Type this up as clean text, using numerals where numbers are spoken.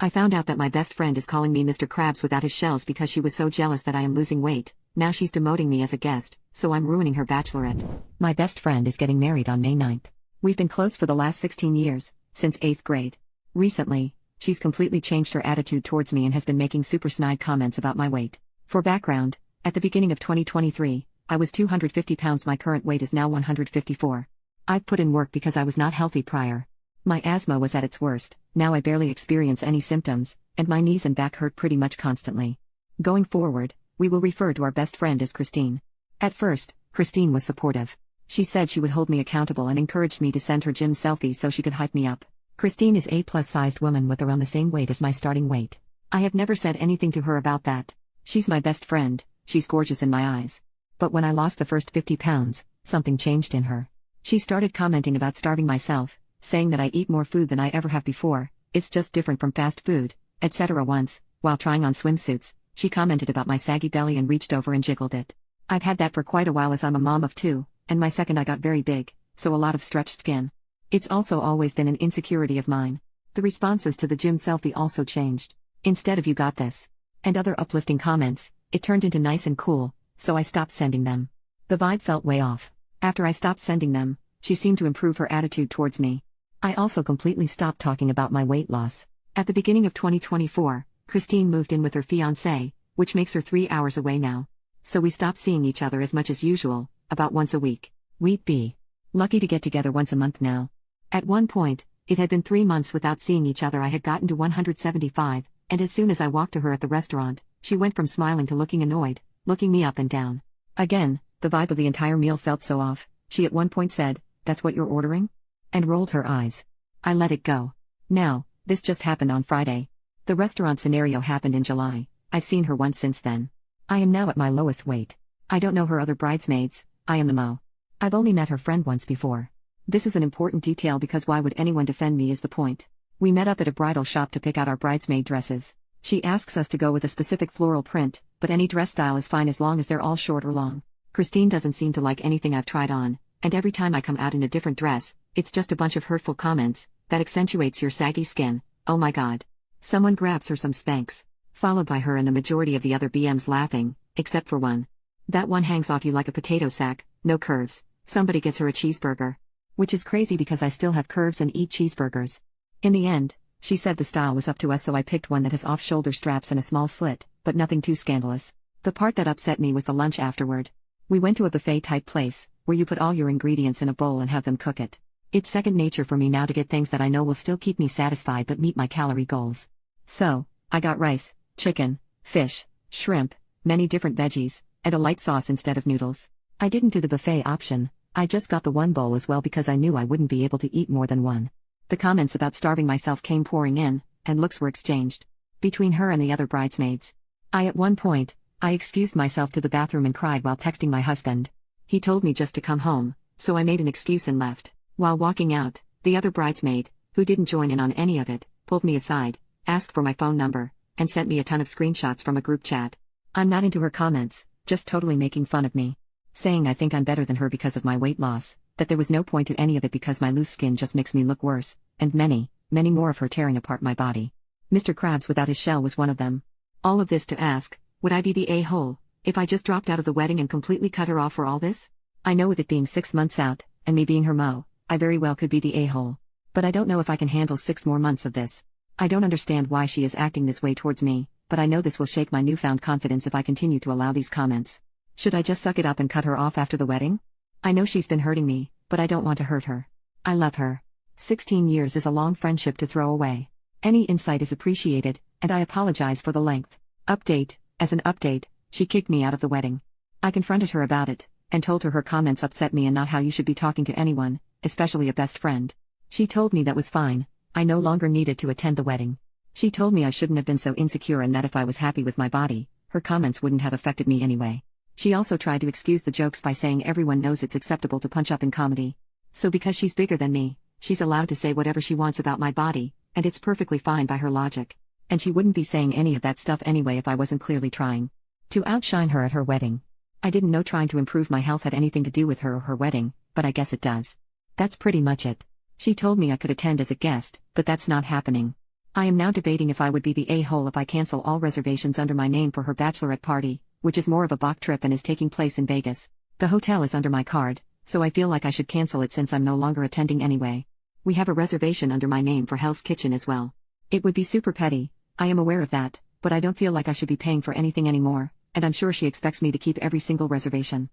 I found out that my best friend is calling me Mr. Krabs without his shells because she was so jealous that I am losing weight. Now she's demoting me as a guest, so I'm ruining her bachelorette. My best friend is getting married on May 9th. We've been close for the last 16 years, since 8th grade. Recently, she's completely changed her attitude towards me and has been making super snide comments about my weight. For background, at the beginning of 2023, I was 250 pounds. My current weight is now 154. I've put in work because I was not healthy prior. My asthma was at its worst, now I barely experience any symptoms, and my knees and back hurt pretty much constantly. Going forward, we will refer to our best friend as Christine. At first, Christine was supportive. She said she would hold me accountable and encouraged me to send her gym selfies so she could hype me up. Christine is a plus-sized woman with around the same weight as my starting weight. I have never said anything to her about that. She's my best friend, she's gorgeous in my eyes. But when I lost the first 50 pounds, something changed in her. She started commenting about starving myself, saying that I eat more food than I ever have before, it's just different from fast food, etc. Once, while trying on swimsuits, she commented about my saggy belly and reached over and jiggled it. I've had that for quite a while as I'm a mom of 2, and my second I got very big, so a lot of stretched skin. It's also always been an insecurity of mine. The responses to the gym selfie also changed. Instead of "you got this" and other uplifting comments, it turned into "nice and cool," so I stopped sending them. The vibe felt way off. After I stopped sending them, she seemed to improve her attitude towards me. I also completely stopped talking about my weight loss. At the beginning of 2024, Christine moved in with her fiancé, which makes her 3 hours away now. So we stopped seeing each other as much as usual, about once a week. We'd be lucky to get together once a month now. At one point, it had been 3 months without seeing each other. I had gotten to 175, and as soon as I walked to her at the restaurant, she went from smiling to looking annoyed, looking me up and down. Again, the vibe of the entire meal felt so off. She at one point said, "That's what you're ordering?" and rolled her eyes. I let it go. Now, this just happened on Friday. The restaurant scenario happened in July. I've seen her once since then. I am now at my lowest weight. I don't know her other bridesmaids, I am the mo. I've only met her friend once before. This is an important detail because why would anyone defend me is the point. We met up at a bridal shop to pick out our bridesmaid dresses. She asks us to go with a specific floral print, but any dress style is fine as long as they're all short or long. Christine doesn't seem to like anything I've tried on, and every time I come out in a different dress, it's just a bunch of hurtful comments, "That accentuates your saggy skin, oh my god." Someone grabs her some Spanx, followed by her and the majority of the other BMs laughing, except for one. That one hangs off you like a potato sack, no curves. Somebody gets her a cheeseburger. Which is crazy because I still have curves and eat cheeseburgers. In the end, she said the style was up to us, so I picked one that has off-shoulder straps and a small slit, but nothing too scandalous. The part that upset me was the lunch afterward. We went to a buffet-type place, where you put all your ingredients in a bowl and have them cook it. It's second nature for me now to get things that I know will still keep me satisfied but meet my calorie goals. So, I got rice, chicken, fish, shrimp, many different veggies, and a light sauce instead of noodles. I didn't do the buffet option, I just got the one bowl as well because I knew I wouldn't be able to eat more than one. The comments about starving myself came pouring in, and looks were exchanged between her and the other bridesmaids. At one point, I excused myself to the bathroom and cried while texting my husband. He told me just to come home, so I made an excuse and left. While walking out, the other bridesmaid, who didn't join in on any of it, pulled me aside, asked for my phone number, and sent me a ton of screenshots from a group chat. I'm not into her comments, just totally making fun of me. Saying I think I'm better than her because of my weight loss, that there was no point to any of it because my loose skin just makes me look worse, and many, many more of her tearing apart my body. Mr. Krabs without his shell was one of them. All of this to ask, would I be the a-hole if I just dropped out of the wedding and completely cut her off for all this? I know with it being 6 months out, and me being her mo, I very well could be the a-hole. But I don't know if I can handle 6 more months of this. I don't understand why she is acting this way towards me, but I know this will shake my newfound confidence if I continue to allow these comments. Should I just suck it up and cut her off after the wedding? I know she's been hurting me, but I don't want to hurt her. I love her. 16 years is a long friendship to throw away. Any insight is appreciated, and I apologize for the length. Update, as an update, she kicked me out of the wedding. I confronted her about it, and told her comments upset me and not how you should be talking to anyone, especially a best friend. She told me that was fine, I no longer needed to attend the wedding. She told me I shouldn't have been so insecure and that if I was happy with my body, her comments wouldn't have affected me anyway. She also tried to excuse the jokes by saying everyone knows it's acceptable to punch up in comedy. So because she's bigger than me, she's allowed to say whatever she wants about my body, and it's perfectly fine by her logic. And she wouldn't be saying any of that stuff anyway if I wasn't clearly trying to outshine her at her wedding. I didn't know trying to improve my health had anything to do with her or her wedding, but I guess it does. That's pretty much it. She told me I could attend as a guest, but that's not happening. I am now debating if I would be the a-hole if I cancel all reservations under my name for her bachelorette party, which is more of a Bach trip and is taking place in Vegas. The hotel is under my card, so I feel like I should cancel it since I'm no longer attending anyway. We have a reservation under my name for Hell's Kitchen as well. It would be super petty, I am aware of that, but I don't feel like I should be paying for anything anymore, and I'm sure she expects me to keep every single reservation.